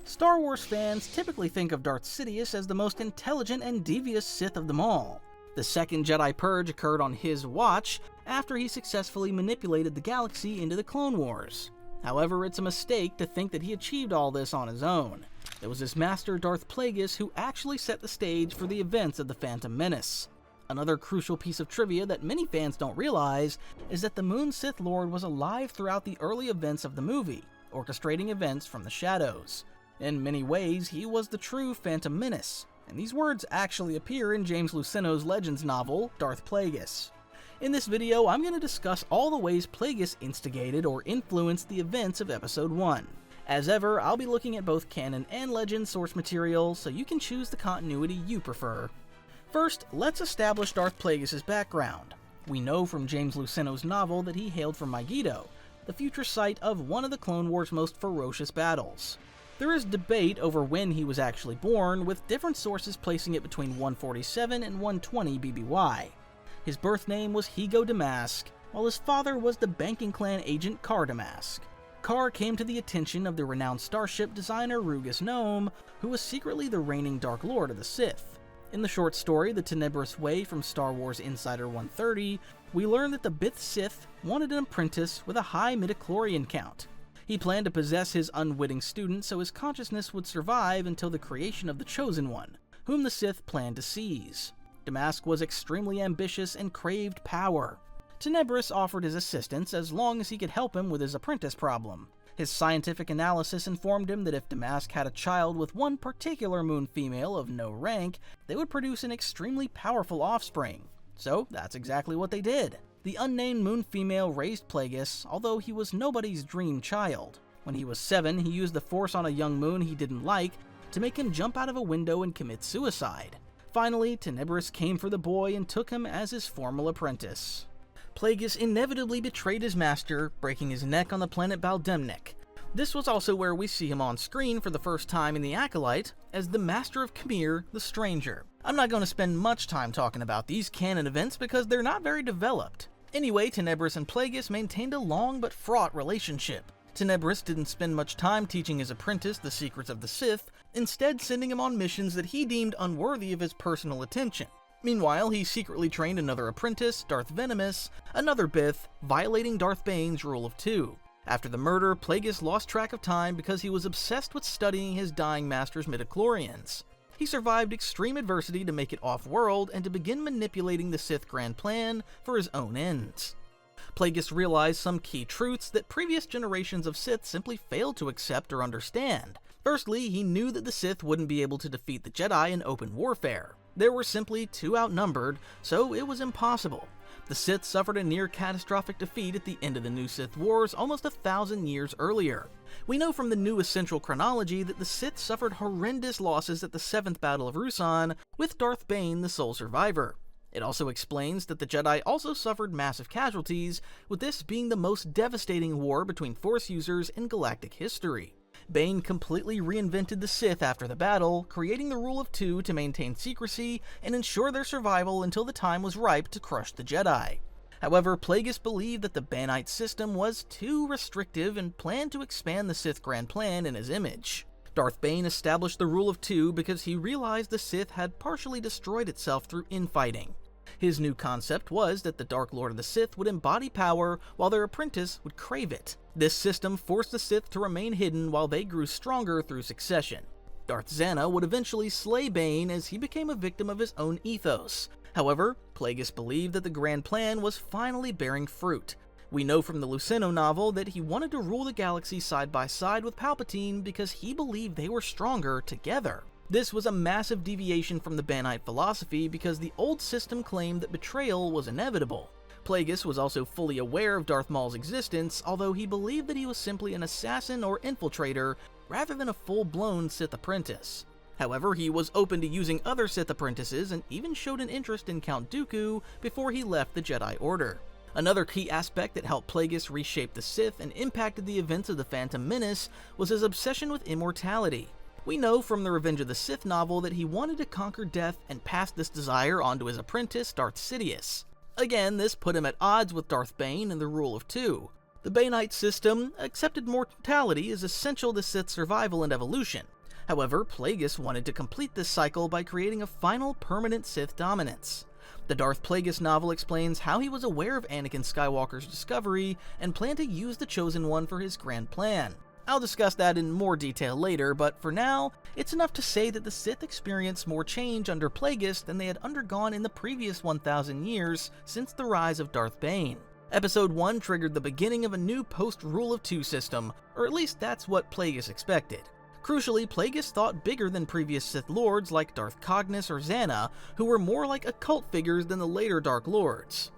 Star Wars fans typically think of Darth Sidious as the most intelligent and devious Sith of them all. The second Jedi purge occurred on his watch after he successfully manipulated the galaxy into the Clone Wars. However, it's a mistake to think that he achieved all this on his own. It was his master Darth Plagueis who actually set the stage for the events of the Phantom Menace. Another crucial piece of trivia that many fans don't realize is that the Moon Sith Lord was alive throughout the early events of the movie, orchestrating events from the shadows. In many ways, he was the true Phantom Menace, and these words actually appear in James Luceno's Legends novel, Darth Plagueis. In this video, I'm going to discuss all the ways Plagueis instigated or influenced the events of Episode 1. As ever, I'll be looking at both canon and legend source material, so you can choose the continuity you prefer. First, let's establish Darth Plagueis' background. We know from James Luceno's novel that he hailed from Megiddo, the future site of one of the Clone Wars' most ferocious battles. There is debate over when he was actually born, with different sources placing it between 147 and 120 BBY. His birth name was Higo Damask, while his father was the banking clan agent Kar Damask. Kar came to the attention of the renowned starship designer Rugus Gnome, who was secretly the reigning Dark Lord of the Sith. In the short story The Tenebrous Way from Star Wars Insider 130, we learn that the Bith Sith wanted an apprentice with a high midichlorian count. He planned to possess his unwitting student so his consciousness would survive until the creation of the Chosen One, whom the Sith planned to seize. Damask was extremely ambitious and craved power. Tenebrous offered his assistance as long as he could help him with his apprentice problem. His scientific analysis informed him that if Damask had a child with one particular moon female of no rank, they would produce an extremely powerful offspring. So that's exactly what they did. The unnamed moon female raised Plagueis, although he was nobody's dream child. When he was 7, he used the Force on a young moon he didn't like to make him jump out of a window and commit suicide. Finally, Tenebrous came for the boy and took him as his formal apprentice. Plagueis inevitably betrayed his master, breaking his neck on the planet Baldemnik. This was also where we see him on screen for the first time in The Acolyte as the Master of Khmer, the Stranger. I'm not going to spend much time talking about these canon events because they're not very developed. Anyway, Tenebrous and Plagueis maintained a long but fraught relationship. Tenebrous didn't spend much time teaching his apprentice the secrets of the Sith, instead sending him on missions that he deemed unworthy of his personal attention. Meanwhile, he secretly trained another apprentice, Darth Venomous, another Bith, violating Darth Bane's rule of 2. After the murder, Plagueis lost track of time because he was obsessed with studying his dying master's midichlorians. He survived extreme adversity to make it off-world and to begin manipulating the Sith Grand Plan for his own ends. Plagueis realized some key truths that previous generations of Sith simply failed to accept or understand. Firstly, he knew that the Sith wouldn't be able to defeat the Jedi in open warfare. They were simply too outnumbered, so it was impossible. The Sith suffered a near-catastrophic defeat at the end of the New Sith Wars almost 1,000 years earlier. We know from the New Essential Chronology that the Sith suffered horrendous losses at the 7th Battle of Ruusan, with Darth Bane the sole survivor. It also explains that the Jedi also suffered massive casualties, with this being the most devastating war between Force users in galactic history. Bane completely reinvented the Sith after the battle, creating the Rule of 2 to maintain secrecy and ensure their survival until the time was ripe to crush the Jedi. However, Plagueis believed that the Banite system was too restrictive and planned to expand the Sith Grand Plan in his image. Darth Bane established the Rule of 2 because he realized the Sith had partially destroyed itself through infighting. His new concept was that the Dark Lord of the Sith would embody power while their apprentice would crave it. This system forced the Sith to remain hidden while they grew stronger through succession. Darth Zana would eventually slay Bane as he became a victim of his own ethos. However, Plagueis believed that the Grand Plan was finally bearing fruit. We know from the Luceno novel that he wanted to rule the galaxy side by side with Palpatine because he believed they were stronger together. This was a massive deviation from the Banite philosophy because the old system claimed that betrayal was inevitable. Plagueis was also fully aware of Darth Maul's existence, although he believed that he was simply an assassin or infiltrator rather than a full-blown Sith apprentice. However, he was open to using other Sith apprentices and even showed an interest in Count Dooku before he left the Jedi Order. Another key aspect that helped Plagueis reshape the Sith and impacted the events of the Phantom Menace was his obsession with immortality. We know from the Revenge of the Sith novel that he wanted to conquer death and passed this desire on to his apprentice, Darth Sidious. Again, this put him at odds with Darth Bane and the Rule of 2. The Banite system accepted mortality as essential to Sith survival and evolution. However, Plagueis wanted to complete this cycle by creating a final permanent Sith dominance. The Darth Plagueis novel explains how he was aware of Anakin Skywalker's discovery and planned to use the Chosen One for his grand plan. I'll discuss that in more detail later, but for now, it's enough to say that the Sith experienced more change under Plagueis than they had undergone in the previous 1,000 years since the rise of Darth Bane. Episode 1 triggered the beginning of a new post-Rule of Two system, or at least that's what Plagueis expected. Crucially, Plagueis thought bigger than previous Sith Lords like Darth Cognis or Xana, who were more like occult figures than the later Dark Lords.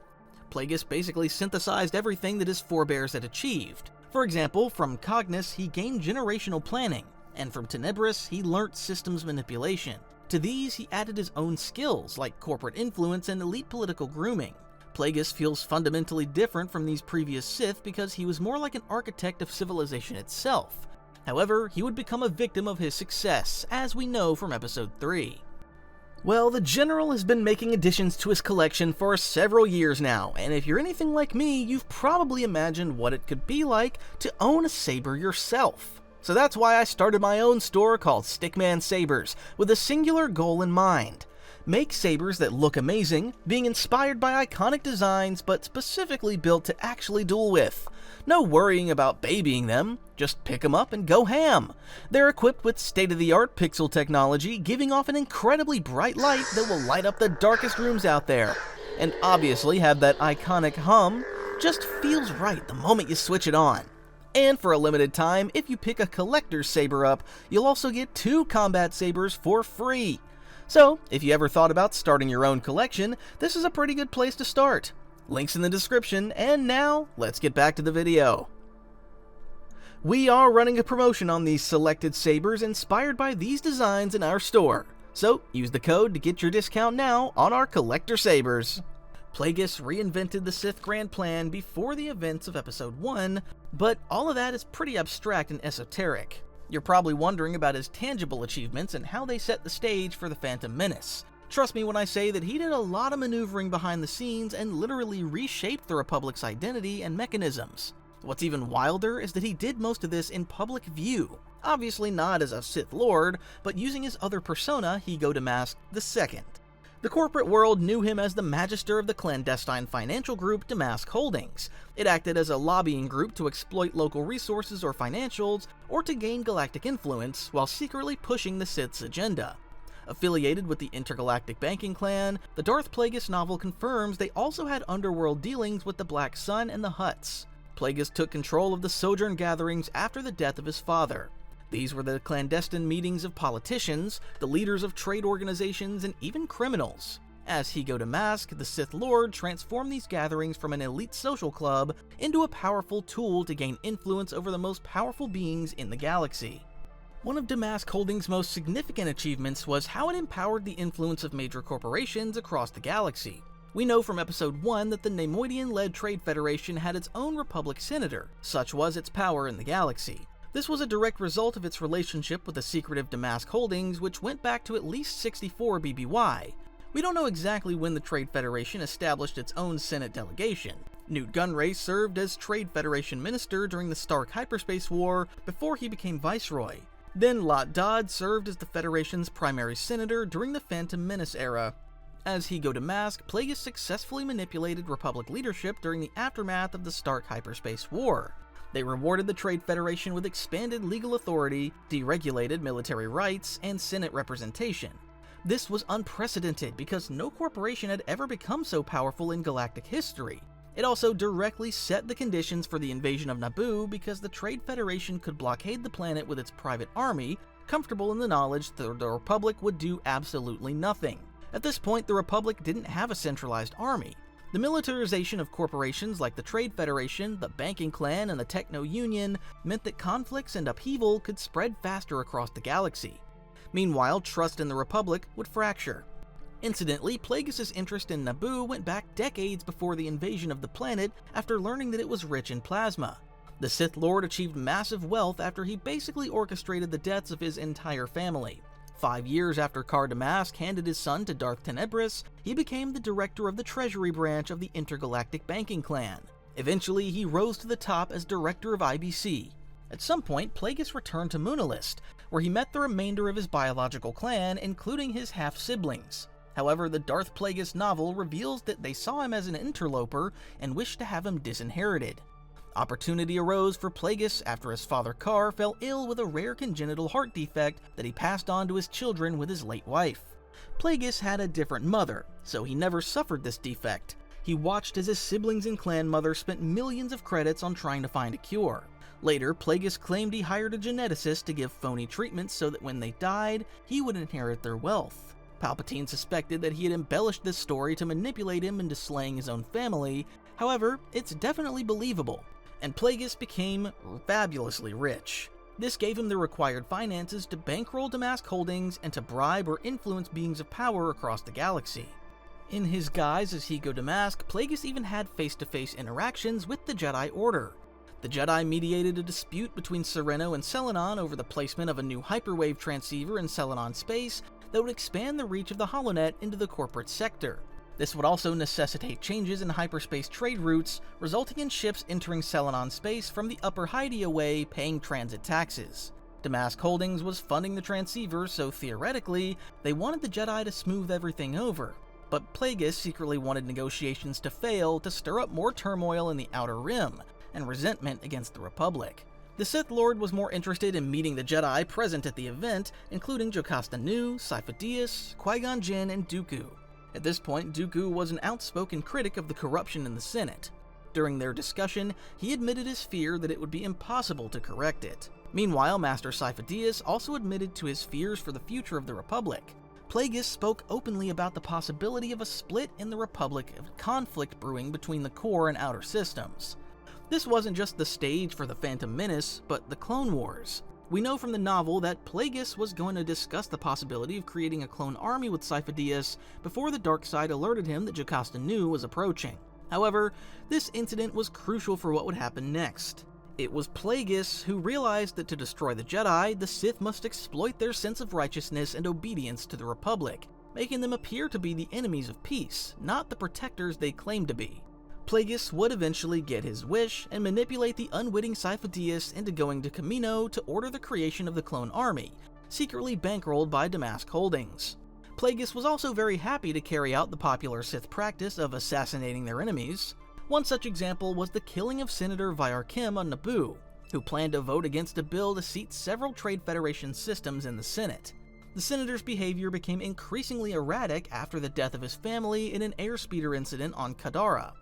Plagueis basically synthesized everything that his forebears had achieved. For example, from Cognis he gained generational planning, and from Tenebris he learnt systems manipulation. To these he added his own skills like corporate influence and elite political grooming. Plagueis feels fundamentally different from these previous Sith because he was more like an architect of civilization itself. However, he would become a victim of his success, as we know from Episode 3. Well, the General has been making additions to his collection for several years now, and if you're anything like me, you've probably imagined what it could be like to own a saber yourself. So that's why I started my own store called Stickman Sabers, with a singular goal in mind. Make sabers that look amazing, being inspired by iconic designs but specifically built to actually duel with. No worrying about babying them, just pick them up and go ham. They're equipped with state-of-the-art pixel technology, giving off an incredibly bright light that will light up the darkest rooms out there. And obviously have that iconic hum, just feels right the moment you switch it on. And for a limited time, if you pick a collector's saber up, you'll also get 2 combat sabers for free. So, if you ever thought about starting your own collection, this is a pretty good place to start. Links in the description, and now, let's get back to the video. We are running a promotion on these selected sabers inspired by these designs in our store. So, use the code to get your discount now on our collector sabers. Plagueis reinvented the Sith Grand Plan before the events of Episode 1, but all of that is pretty abstract and esoteric. You're probably wondering about his tangible achievements and how they set the stage for the Phantom Menace. Trust me when I say that he did a lot of maneuvering behind the scenes and literally reshaped the Republic's identity and mechanisms. What's even wilder is that he did most of this in public view. Obviously not as a Sith Lord, but using his other persona, Ego Damask II. The corporate world knew him as the Magister of the clandestine financial group Damask Holdings. It acted as a lobbying group to exploit local resources or financials, or to gain galactic influence, while secretly pushing the Sith's agenda. Affiliated with the intergalactic banking clan, the Darth Plagueis novel confirms they also had underworld dealings with the Black Sun and the Hutts. Plagueis took control of the Sojourn gatherings after the death of his father. These were the clandestine meetings of politicians, the leaders of trade organizations, and even criminals. As Ego Damask, the Sith Lord transformed these gatherings from an elite social club into a powerful tool to gain influence over the most powerful beings in the galaxy. One of Damask Holdings' most significant achievements was how it empowered the influence of major corporations across the galaxy. We know from Episode 1 that the Neimoidian-led Trade Federation had its own Republic Senator, such was its power in the galaxy. This was a direct result of its relationship with the secretive Damask Holdings, which went back to at least 64 BBY. We don't know exactly when the Trade Federation established its own Senate delegation. Newt Gunray served as Trade Federation Minister during the Stark Hyperspace War before he became Viceroy. Then Lot Dodd served as the Federation's primary senator during the Phantom Menace era. As Ego Damask, Plagueis successfully manipulated Republic leadership during the aftermath of the Stark Hyperspace War. They rewarded the Trade Federation with expanded legal authority, deregulated military rights, and Senate representation. This was unprecedented because no corporation had ever become so powerful in galactic history. It also directly set the conditions for the invasion of Naboo because the Trade Federation could blockade the planet with its private army, comfortable in the knowledge that the Republic would do absolutely nothing. At this point, the Republic didn't have a centralized army. The militarization of corporations like the Trade Federation, the Banking Clan, and the Techno Union meant that conflicts and upheaval could spread faster across the galaxy. Meanwhile, trust in the Republic would fracture. Incidentally, Plagueis' interest in Naboo went back decades before the invasion of the planet after learning that it was rich in plasma. The Sith Lord achieved massive wealth after he basically orchestrated the deaths of his entire family. 5 years after Car Damask handed his son to Darth Tenebris, he became the director of the Treasury branch of the Intergalactic Banking Clan. Eventually, he rose to the top as director of IBC. At some point, Plagueis returned to Moonalist, where he met the remainder of his biological clan, including his half-siblings. However, the Darth Plagueis novel reveals that they saw him as an interloper and wished to have him disinherited. Opportunity arose for Plagueis after his father Karr fell ill with a rare congenital heart defect that he passed on to his children with his late wife. Plagueis had a different mother, so he never suffered this defect. He watched as his siblings and clan mother spent millions of credits on trying to find a cure. Later, Plagueis claimed he hired a geneticist to give phony treatments so that when they died, he would inherit their wealth. Palpatine suspected that he had embellished this story to manipulate him into slaying his own family. However, it's definitely believable, and Plagueis became fabulously rich. This gave him the required finances to bankroll Damask Holdings and to bribe or influence beings of power across the galaxy. In his guise as Hego Damask, Plagueis even had face-to-face interactions with the Jedi Order. The Jedi mediated a dispute between Sereno and Selenon over the placement of a new hyperwave transceiver in Selenon space that would expand the reach of the HoloNet into the corporate sector. This would also necessitate changes in hyperspace trade routes, resulting in ships entering Selenon space from the Upper Hideaway paying transit taxes. Damask Holdings was funding the transceiver, so theoretically, they wanted the Jedi to smooth everything over. But Plagueis secretly wanted negotiations to fail to stir up more turmoil in the Outer Rim, and resentment against the Republic. The Sith Lord was more interested in meeting the Jedi present at the event, including Jocasta Nu, Sifo Dyas, Qui-Gon Jinn, and Dooku. At this point, Dooku was an outspoken critic of the corruption in the Senate. During their discussion, he admitted his fear that it would be impossible to correct it. Meanwhile, Master Sifo Dyas also admitted to his fears for the future of the Republic. Plagueis spoke openly about the possibility of a split in the Republic, of conflict brewing between the core and outer systems. This wasn't just the stage for the Phantom Menace, but the Clone Wars. We know from the novel that Plagueis was going to discuss the possibility of creating a clone army with Sifo Dyas before the dark side alerted him that Jocasta Nu was approaching. However, this incident was crucial for what would happen next. It was Plagueis who realized that to destroy the Jedi, the Sith must exploit their sense of righteousness and obedience to the Republic, making them appear to be the enemies of peace, not the protectors they claim to be. Plagueis would eventually get his wish and manipulate the unwitting Sifo Dyas into going to Kamino to order the creation of the clone army, secretly bankrolled by Damask Holdings. Plagueis was also very happy to carry out the popular Sith practice of assassinating their enemies. One such example was the killing of Senator Vyar Kim on Naboo, who planned to vote against a bill to seat several Trade Federation systems in the Senate. The senator's behavior became increasingly erratic after the death of his family in an airspeeder incident on Kadara.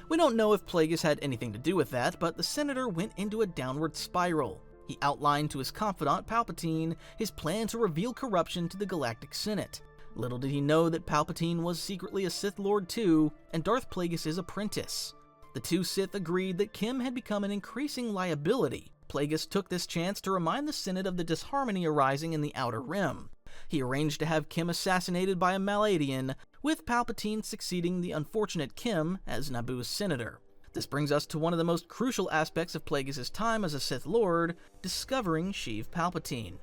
We don't know if Plagueis had anything to do with that, but the senator went into a downward spiral. He outlined to his confidant Palpatine his plan to reveal corruption to the Galactic Senate. Little did he know that Palpatine was secretly a Sith Lord too, and Darth Plagueis' apprentice. The two Sith agreed that Kim had become an increasing liability. Plagueis took this chance to remind the Senate of the disharmony arising in the Outer Rim. He arranged to have Kim assassinated by a Maladian, with Palpatine succeeding the unfortunate Kim as Naboo's senator. This brings us to one of the most crucial aspects of Plagueis' time as a Sith Lord, discovering Sheev Palpatine.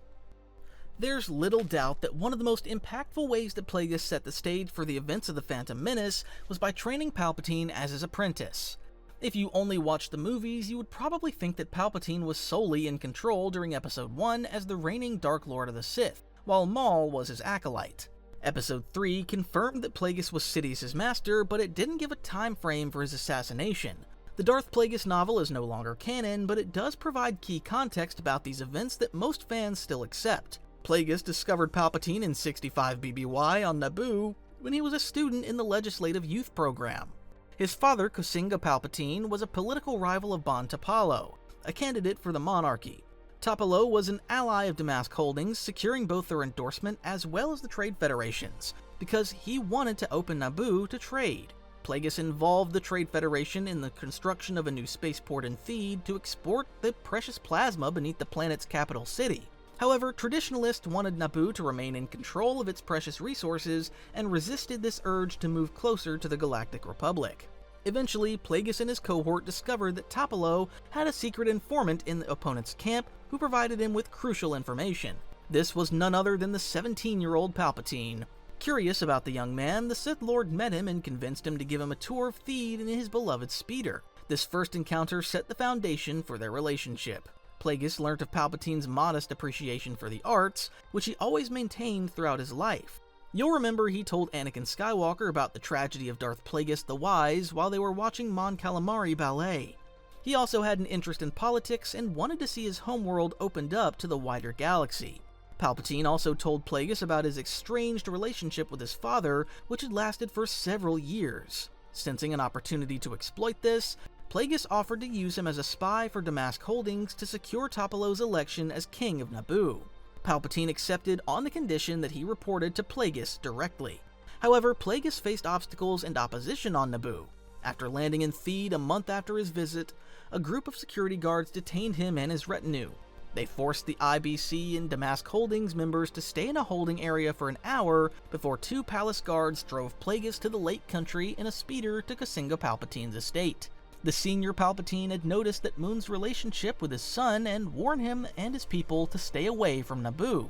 There's little doubt that one of the most impactful ways that Plagueis set the stage for the events of the Phantom Menace was by training Palpatine as his apprentice. If you only watched the movies, you would probably think that Palpatine was solely in control during Episode 1 as the reigning Dark Lord of the Sith, while Maul was his acolyte. Episode 3 confirmed that Plagueis was Sidious' master, but it didn't give a time frame for his assassination. The Darth Plagueis novel is no longer canon, but it does provide key context about these events that most fans still accept. Plagueis discovered Palpatine in 65 BBY on Naboo when he was a student in the Legislative Youth Program. His father, Kosinga Palpatine, was a political rival of Bon Tapalo, a candidate for the monarchy. Tapalo was an ally of Damask Holdings, securing both their endorsement as well as the Trade Federation's, because he wanted to open Naboo to trade. Plagueis involved the Trade Federation in the construction of a new spaceport in Theed to export the precious plasma beneath the planet's capital city. However, traditionalists wanted Naboo to remain in control of its precious resources and resisted this urge to move closer to the Galactic Republic. Eventually, Plagueis and his cohort discovered that Tapalo had a secret informant in the opponent's camp who provided him with crucial information. This was none other than the 17-year-old Palpatine. Curious about the young man, the Sith Lord met him and convinced him to give him a tour of Theed in his beloved speeder. This first encounter set the foundation for their relationship. Plagueis learnt of Palpatine's modest appreciation for the arts, which he always maintained throughout his life. You'll remember he told Anakin Skywalker about the tragedy of Darth Plagueis the Wise while they were watching Mon Calamari ballet. He also had an interest in politics and wanted to see his homeworld opened up to the wider galaxy. Palpatine also told Plagueis about his estranged relationship with his father, which had lasted for several years. Sensing an opportunity to exploit this, Plagueis offered to use him as a spy for Damask Holdings to secure Topolo's election as King of Naboo. Palpatine accepted on the condition that he reported to Plagueis directly. However, Plagueis faced obstacles and opposition on Naboo. After landing in Theed a month after his visit, a group of security guards detained him and his retinue. They forced the IBC and Damask Holdings members to stay in a holding area for an hour before 2 palace guards drove Plagueis to the Lake Country in a speeder to Kasinga Palpatine's estate. The senior Palpatine had noticed that Moon's relationship with his son and warned him and his people to stay away from Naboo.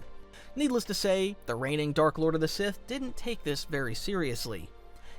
Needless to say, the reigning Dark Lord of the Sith didn't take this very seriously.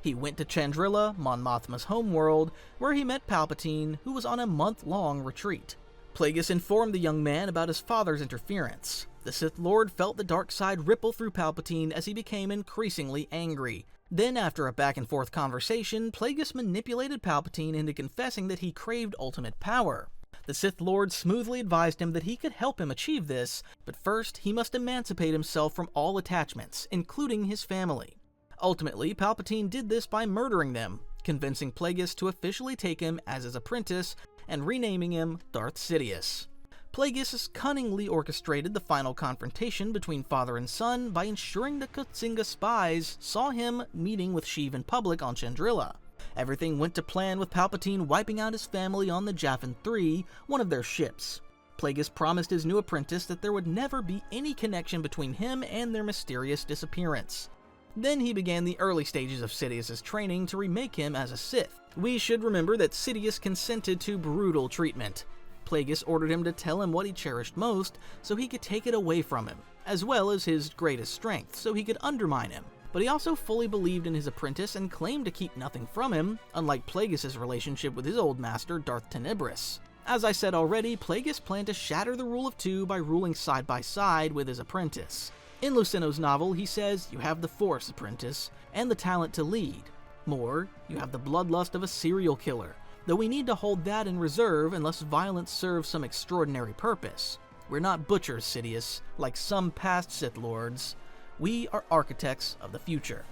He went to Chandrila, Mon Mothma's homeworld, where he met Palpatine, who was on a month-long retreat. Plagueis informed the young man about his father's interference. The Sith Lord felt the dark side ripple through Palpatine as he became increasingly angry. Then, after a back-and-forth conversation, Plagueis manipulated Palpatine into confessing that he craved ultimate power. The Sith Lord smoothly advised him that he could help him achieve this, but first he must emancipate himself from all attachments, including his family. Ultimately, Palpatine did this by murdering them, convincing Plagueis to officially take him as his apprentice and renaming him Darth Sidious. Plagueis cunningly orchestrated the final confrontation between father and son by ensuring the Kasinga spies saw him meeting with Sheev in public on Chandrila. Everything went to plan with Palpatine wiping out his family on the Jaffin 3, one of their ships. Plagueis promised his new apprentice that there would never be any connection between him and their mysterious disappearance. Then he began the early stages of Sidious's training to remake him as a Sith. We should remember that Sidious consented to brutal treatment. Plagueis ordered him to tell him what he cherished most so he could take it away from him, as well as his greatest strength so he could undermine him. But he also fully believed in his apprentice and claimed to keep nothing from him, unlike Plagueis' relationship with his old master Darth Tenebris. As I said already, Plagueis planned to shatter the rule of 2 by ruling side by side with his apprentice. In Luceno's novel, he says, "You have the Force, apprentice, and the talent to lead. More, you have the bloodlust of a serial killer, though we need to hold that in reserve unless violence serves some extraordinary purpose. We're not butchers, Sidious, like some past Sith Lords. We are architects of the future."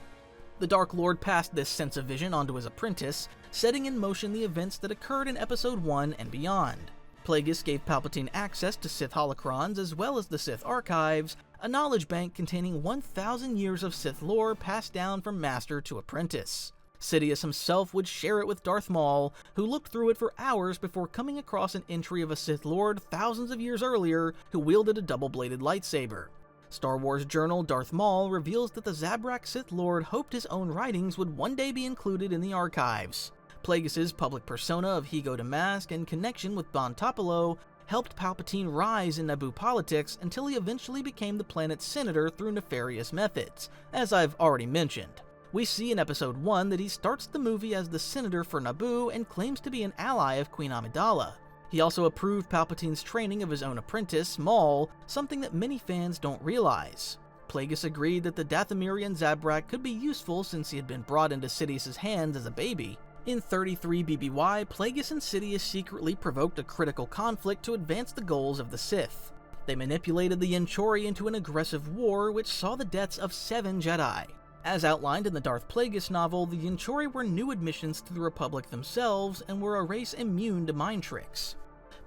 The Dark Lord passed this sense of vision onto his apprentice, setting in motion the events that occurred in Episode 1 and beyond. Plagueis gave Palpatine access to Sith holocrons as well as the Sith archives, a knowledge bank containing 1,000 years of Sith lore passed down from master to apprentice. Sidious himself would share it with Darth Maul, who looked through it for hours before coming across an entry of a Sith Lord thousands of years earlier who wielded a double-bladed lightsaber. Star Wars journal Darth Maul reveals that the Zabrak Sith Lord hoped his own writings would one day be included in the archives. Plagueis' public persona of Higo Damask and connection with Bon Topolo helped Palpatine rise in Naboo politics until he eventually became the planet's senator through nefarious methods, as I've already mentioned. We see in Episode 1 that he starts the movie as the senator for Naboo and claims to be an ally of Queen Amidala. He also approved Palpatine's training of his own apprentice, Maul, something that many fans don't realize. Plagueis agreed that the Dathomirian Zabrak could be useful since he had been brought into Sidious's hands as a baby. In 33 BBY, Plagueis and Sidious secretly provoked a critical conflict to advance the goals of the Sith. They manipulated the Yanchori into an aggressive war which saw the deaths of 7 Jedi. As outlined in the Darth Plagueis novel, the Yanchori were new admissions to the Republic themselves and were a race immune to mind tricks.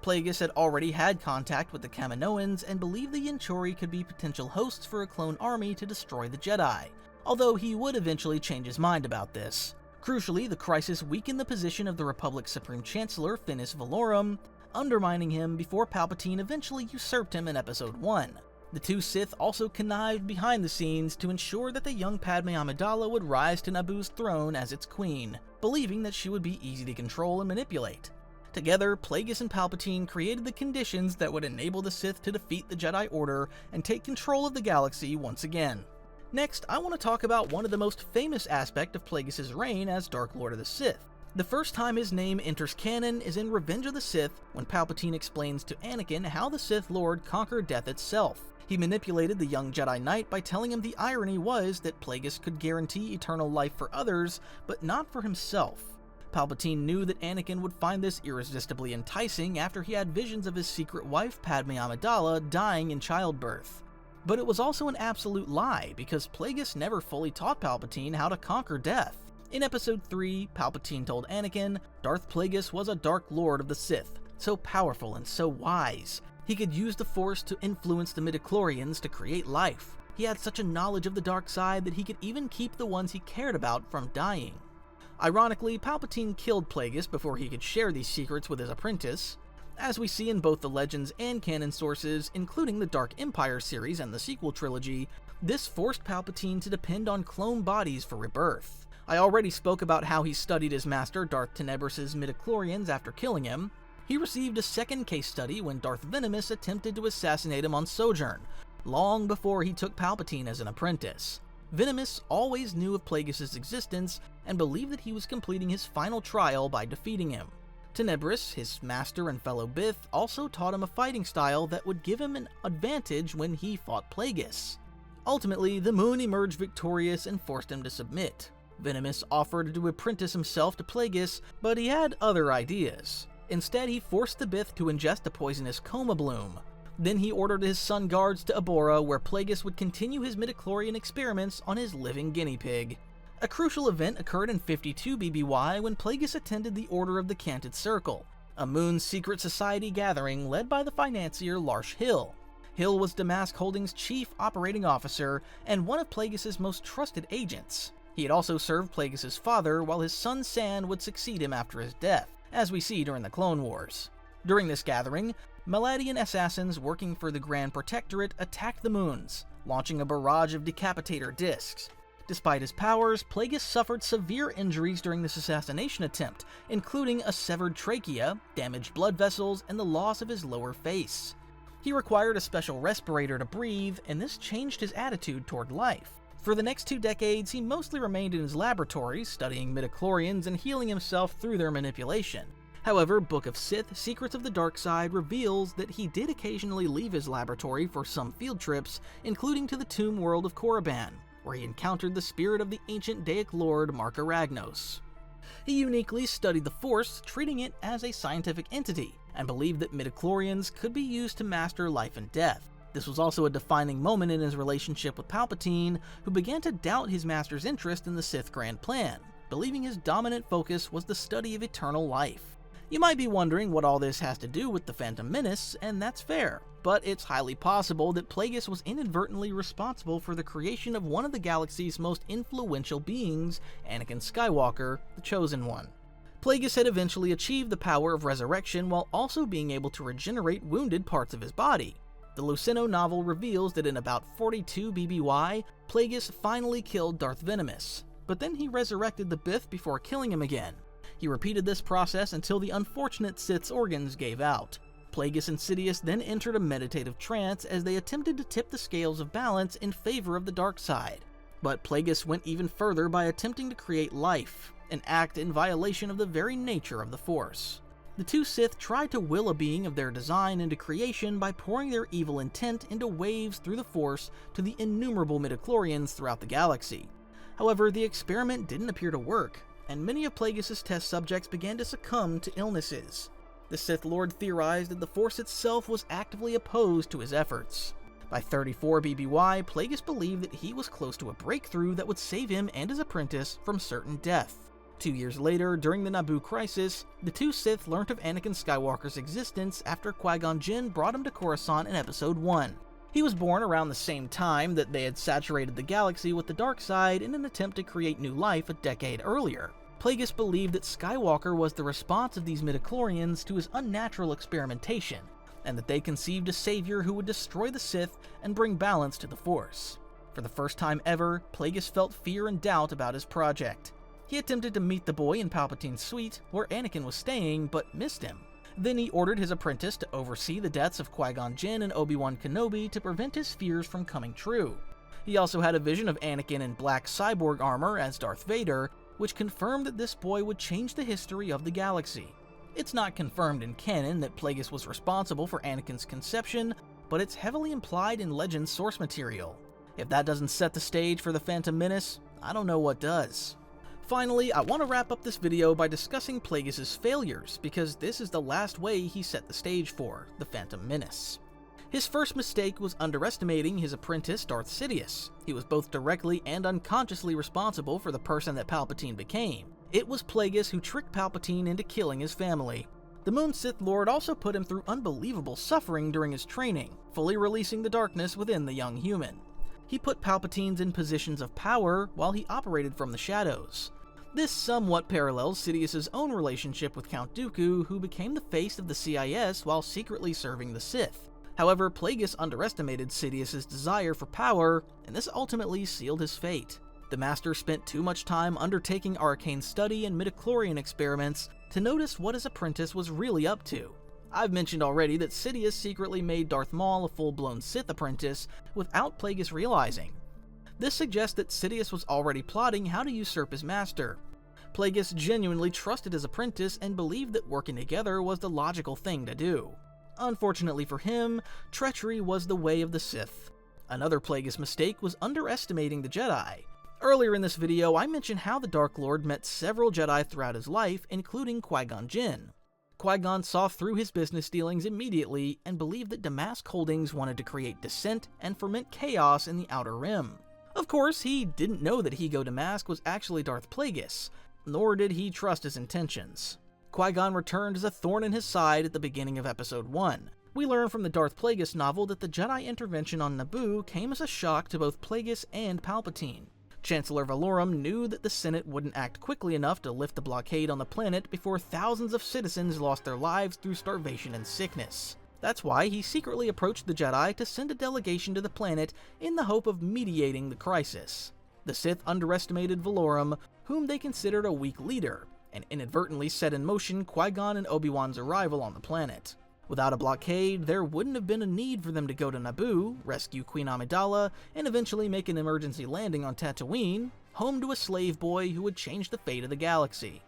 Plagueis had already had contact with the Kaminoans and believed the Yanchori could be potential hosts for a clone army to destroy the Jedi, although he would eventually change his mind about this. Crucially, the crisis weakened the position of the Republic's Supreme Chancellor, Finis Valorum, undermining him before Palpatine eventually usurped him in Episode 1. The two Sith also connived behind the scenes to ensure that the young Padme Amidala would rise to Naboo's throne as its queen, believing that she would be easy to control and manipulate. Together, Plagueis and Palpatine created the conditions that would enable the Sith to defeat the Jedi Order and take control of the galaxy once again. Next, I want to talk about one of the most famous aspects of Plagueis' reign as Dark Lord of the Sith, The first time his name enters canon is in Revenge of the Sith, when Palpatine explains to Anakin how the Sith Lord conquered death itself. He manipulated the young Jedi Knight by telling him the irony was that Plagueis could guarantee eternal life for others, but not for himself. Palpatine knew that Anakin would find this irresistibly enticing after he had visions of his secret wife Padme Amidala dying in childbirth. But it was also an absolute lie, because Plagueis never fully taught Palpatine how to conquer death. In Episode 3, Palpatine told Anakin, Darth Plagueis was a Dark Lord of the Sith, so powerful and so wise. He could use the Force to influence the midichlorians to create life. He had such a knowledge of the dark side that he could even keep the ones he cared about from dying. Ironically, Palpatine killed Plagueis before he could share these secrets with his apprentice. As we see in both the Legends and canon sources, including the Dark Empire series and the sequel trilogy, this forced Palpatine to depend on clone bodies for rebirth. I already spoke about how he studied his master Darth Tenebris's midichlorians after killing him. He received a second case study when Darth Venomous attempted to assassinate him on Sojourn, long before he took Palpatine as an apprentice. Venomous always knew of Plagueis' existence and believed that he was completing his final trial by defeating him. Tenebris, his master and fellow Bith, also taught him a fighting style that would give him an advantage when he fought Plagueis. Ultimately, the Moon emerged victorious and forced him to submit. Venomous offered to apprentice himself to Plagueis, but he had other ideas. Instead, he forced the Bith to ingest a poisonous coma bloom. Then he ordered his Sun Guards to Abora, where Plagueis would continue his midichlorian experiments on his living guinea pig. A crucial event occurred in 52 BBY when Plagueis attended the Order of the Canted Circle, a Moon's secret society gathering led by the financier Larsh Hill. Hill was Damask Holdings' chief operating officer and one of Plagueis' most trusted agents. He had also served Plagueis' father, while his son San would succeed him after his death, as we see during the Clone Wars. During this gathering, Maladian assassins working for the Grand Protectorate attacked the Moons, launching a barrage of decapitator discs. Despite his powers, Plagueis suffered severe injuries during this assassination attempt, including a severed trachea, damaged blood vessels, and the loss of his lower face. He required a special respirator to breathe, and this changed his attitude toward life. For the next 2 decades, he mostly remained in his laboratory, studying midichlorians and healing himself through their manipulation. However, Book of Sith, Secrets of the Dark Side reveals that he did occasionally leave his laboratory for some field trips, including to the tomb world of Korriban, where he encountered the spirit of the ancient Daic Lord Marka Ragnos. He uniquely studied the Force, treating it as a scientific entity, and believed that midichlorians could be used to master life and death. This was also a defining moment in his relationship with Palpatine, who began to doubt his master's interest in the Sith Grand Plan, believing his dominant focus was the study of eternal life. You might be wondering what all this has to do with the Phantom Menace, and that's fair, but it's highly possible that Plagueis was inadvertently responsible for the creation of one of the galaxy's most influential beings, Anakin Skywalker, the Chosen One. Plagueis had eventually achieved the power of resurrection while also being able to regenerate wounded parts of his body. The Luceno novel reveals that in about 42 BBY, Plagueis finally killed Darth Venomous, but then he resurrected the Bith before killing him again. He repeated this process until the unfortunate Sith's organs gave out. Plagueis and Sidious then entered a meditative trance as they attempted to tip the scales of balance in favor of the dark side. But Plagueis went even further by attempting to create life, an act in violation of the very nature of the Force. The two Sith tried to will a being of their design into creation by pouring their evil intent into waves through the Force to the innumerable midichlorians throughout the galaxy. However, the experiment didn't appear to work, and many of Plagueis' test subjects began to succumb to illnesses. The Sith Lord theorized that the Force itself was actively opposed to his efforts. By 34 BBY, Plagueis believed that he was close to a breakthrough that would save him and his apprentice from certain death. 2 years later, during the Naboo crisis, the two Sith learnt of Anakin Skywalker's existence after Qui-Gon Jinn brought him to Coruscant in Episode 1. He was born around the same time that they had saturated the galaxy with the dark side in an attempt to create new life a decade earlier. Plagueis believed that Skywalker was the response of these midichlorians to his unnatural experimentation, and that they conceived a savior who would destroy the Sith and bring balance to the Force. For the first time ever, Plagueis felt fear and doubt about his project. He attempted to meet the boy in Palpatine's suite, where Anakin was staying, but missed him. Then he ordered his apprentice to oversee the deaths of Qui-Gon Jinn and Obi-Wan Kenobi to prevent his fears from coming true. He also had a vision of Anakin in black cyborg armor as Darth Vader, which confirmed that this boy would change the history of the galaxy. It's not confirmed in canon that Plagueis was responsible for Anakin's conception, but it's heavily implied in Legend's source material. If that doesn't set the stage for the Phantom Menace, I don't know what does. Finally, I want to wrap up this video by discussing Plagueis' failures, because this is the last way he set the stage for the Phantom Menace. His first mistake was underestimating his apprentice Darth Sidious. He was both directly and unconsciously responsible for the person that Palpatine became. It was Plagueis who tricked Palpatine into killing his family. The Moon Sith Lord also put him through unbelievable suffering during his training, fully releasing the darkness within the young human. He put Palpatines in positions of power while he operated from the shadows. This somewhat parallels Sidious' own relationship with Count Dooku, who became the face of the CIS while secretly serving the Sith. However, Plagueis underestimated Sidious' desire for power, and this ultimately sealed his fate. The Master spent too much time undertaking arcane study and midichlorian experiments to notice what his apprentice was really up to. I've mentioned already that Sidious secretly made Darth Maul a full-blown Sith apprentice without Plagueis realizing. This suggests that Sidious was already plotting how to usurp his master. Plagueis genuinely trusted his apprentice and believed that working together was the logical thing to do. Unfortunately for him, treachery was the way of the Sith. Another Plagueis mistake was underestimating the Jedi. Earlier in this video, I mentioned how the Dark Lord met several Jedi throughout his life, including Qui-Gon Jinn. Qui-Gon saw through his business dealings immediately and believed that Damask Holdings wanted to create dissent and foment chaos in the Outer Rim. Of course, he didn't know that Hego Damask was actually Darth Plagueis, nor did he trust his intentions. Qui-Gon returned as a thorn in his side at the beginning of Episode 1. We learn from the Darth Plagueis novel that the Jedi intervention on Naboo came as a shock to both Plagueis and Palpatine. Chancellor Valorum knew that the Senate wouldn't act quickly enough to lift the blockade on the planet before thousands of citizens lost their lives through starvation and sickness. That's why he secretly approached the Jedi to send a delegation to the planet in the hope of mediating the crisis. The Sith underestimated Valorum, whom they considered a weak leader, and inadvertently set in motion Qui-Gon and Obi-Wan's arrival on the planet. Without a blockade, there wouldn't have been a need for them to go to Naboo, rescue Queen Amidala, and eventually make an emergency landing on Tatooine, home to a slave boy who would change the fate of the galaxy.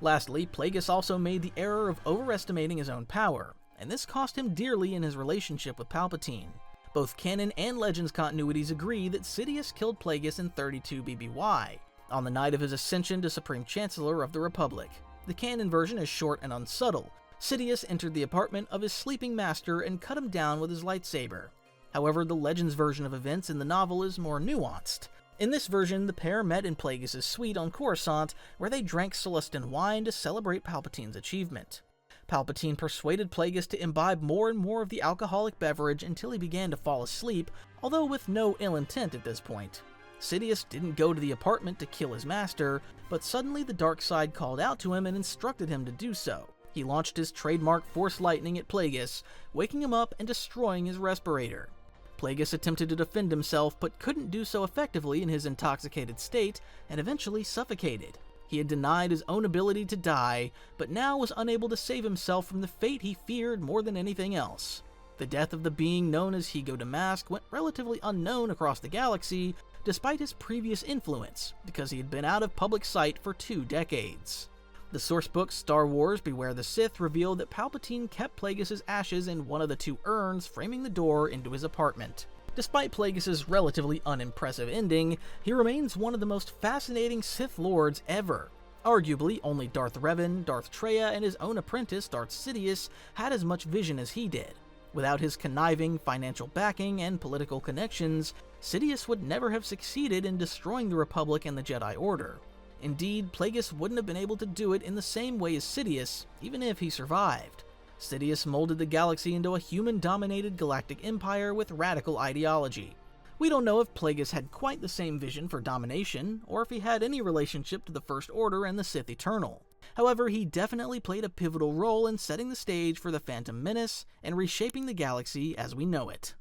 Lastly, Plagueis also made the error of overestimating his own power, and this cost him dearly in his relationship with Palpatine. Both canon and Legends continuities agree that Sidious killed Plagueis in 32 BBY, on the night of his ascension to Supreme Chancellor of the Republic. The canon version is short and unsubtle. Sidious entered the apartment of his sleeping master and cut him down with his lightsaber. However, the Legends version of events in the novel is more nuanced. In this version, the pair met in Plagueis' suite on Coruscant, where they drank Celestin wine to celebrate Palpatine's achievement. Palpatine persuaded Plagueis to imbibe more and more of the alcoholic beverage until he began to fall asleep, although with no ill intent at this point. Sidious didn't go to the apartment to kill his master, but suddenly the dark side called out to him and instructed him to do so. He launched his trademark Force Lightning at Plagueis, waking him up and destroying his respirator. Plagueis attempted to defend himself, but couldn't do so effectively in his intoxicated state, and eventually suffocated. He had denied his own ability to die, but now was unable to save himself from the fate he feared more than anything else. The death of the being known as Hego Damask went relatively unknown across the galaxy, despite his previous influence, because he had been out of public sight for 2 decades. The sourcebook Star Wars Beware the Sith revealed that Palpatine kept Plagueis' ashes in one of the 2 urns framing the door into his apartment. Despite Plagueis' relatively unimpressive ending, he remains one of the most fascinating Sith Lords ever. Arguably, only Darth Revan, Darth Traya, and his own apprentice, Darth Sidious, had as much vision as he did. Without his conniving, financial backing, and political connections, Sidious would never have succeeded in destroying the Republic and the Jedi Order. Indeed, Plagueis wouldn't have been able to do it in the same way as Sidious, even if he survived. Sidious molded the galaxy into a human-dominated galactic empire with radical ideology. We don't know if Plagueis had quite the same vision for domination, or if he had any relationship to the First Order and the Sith Eternal. However, he definitely played a pivotal role in setting the stage for the Phantom Menace and reshaping the galaxy as we know it.